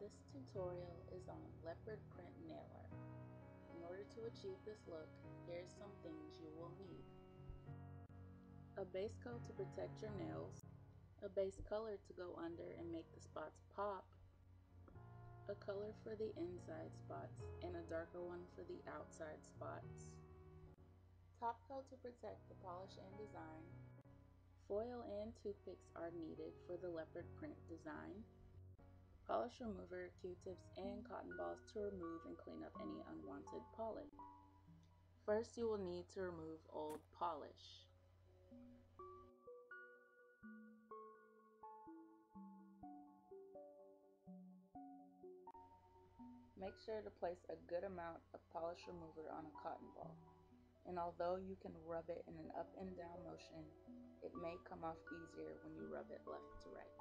This tutorial is on leopard print nail art. In order to achieve this look, here's some things you will need. A base coat to protect your nails, a base color to go under and make the spots pop, a color for the inside spots and a darker one for the outside spots, top coat to protect the polish and design, foil and toothpicks are needed for the leopard print design, polish remover, Q-tips, and cotton balls to remove and clean up any unwanted polish. First, you will need to remove old polish. Make sure to place a good amount of polish remover on a cotton ball, and although you can rub it in an up and down motion, it may come off easier when you rub it left to right.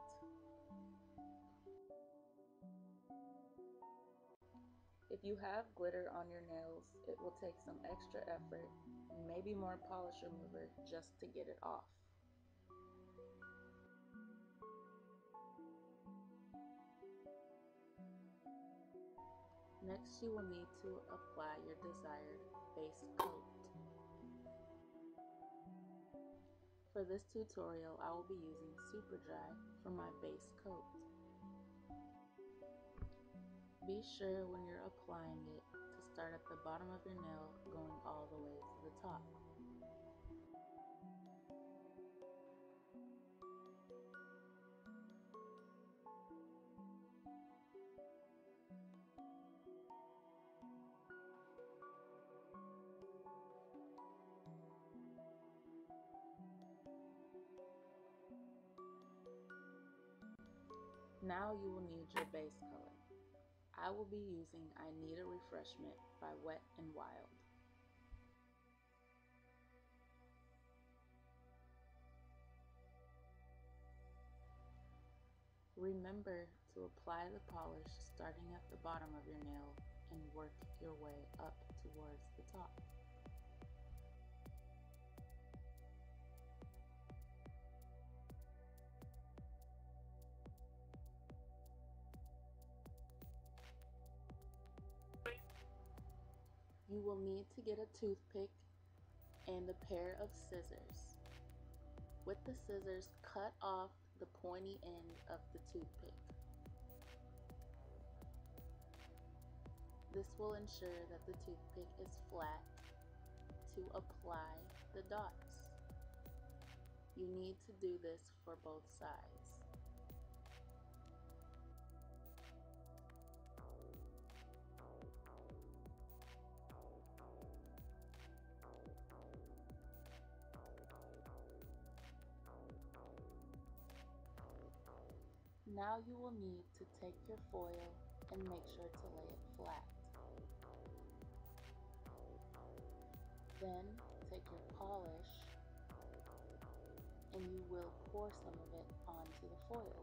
If you have glitter on your nails, it will take some extra effort and maybe more polish remover just to get it off. Next, you will need to apply your desired base coat. For this tutorial, I will be using Super Dry for my base coat. Be sure when you're applying it to start at the bottom of your nail going all the way to the top. Now you will need your base color. I will be using I Need a Refreshment by Wet n Wild. Remember to apply the polish starting at the bottom of your nail and work your way up towards the top. You will need to get a toothpick and a pair of scissors. With the scissors, cut off the pointy end of the toothpick. This will ensure that the toothpick is flat to apply the dots. You need to do this for both sides. Now you will need to take your foil and make sure to lay it flat. Then take your polish and you will pour some of it onto the foil.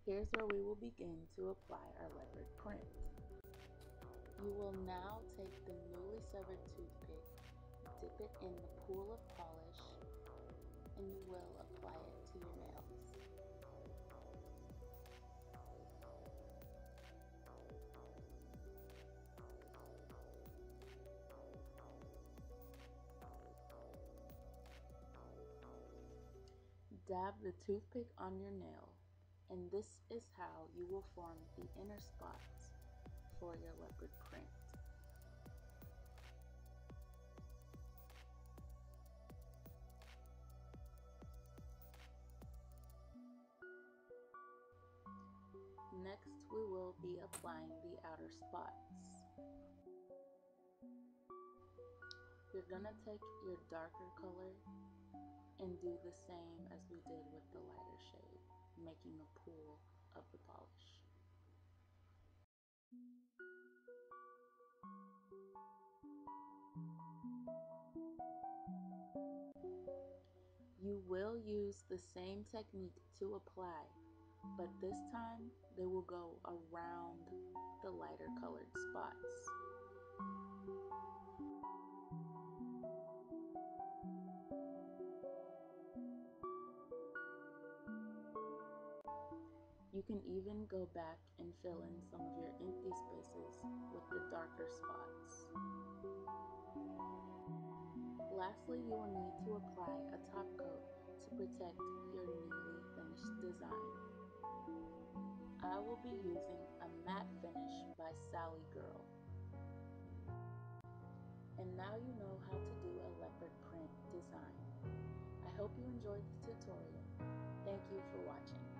Here's where we will begin to apply our leopard print. You will now take the newly severed toothpick, dip it in the pool of polish, and you will apply it to your nails. Dab the toothpick on your nail, and this is how you will form the inner spots for your leopard print. Next, we will be applying the outer spots. You're gonna take your darker color and do the same as we did with the lighter shade, making a pool of the polish. You will use the same technique to apply, but this time they will go around the lighter colored spots. can even go back and fill in some of your empty spaces with the darker spots. Lastly, you will need to apply a top coat to protect your newly finished design. I will be using a matte finish by Sally Girl. And now you know how to do a leopard print design. I hope you enjoyed the tutorial. Thank you for watching.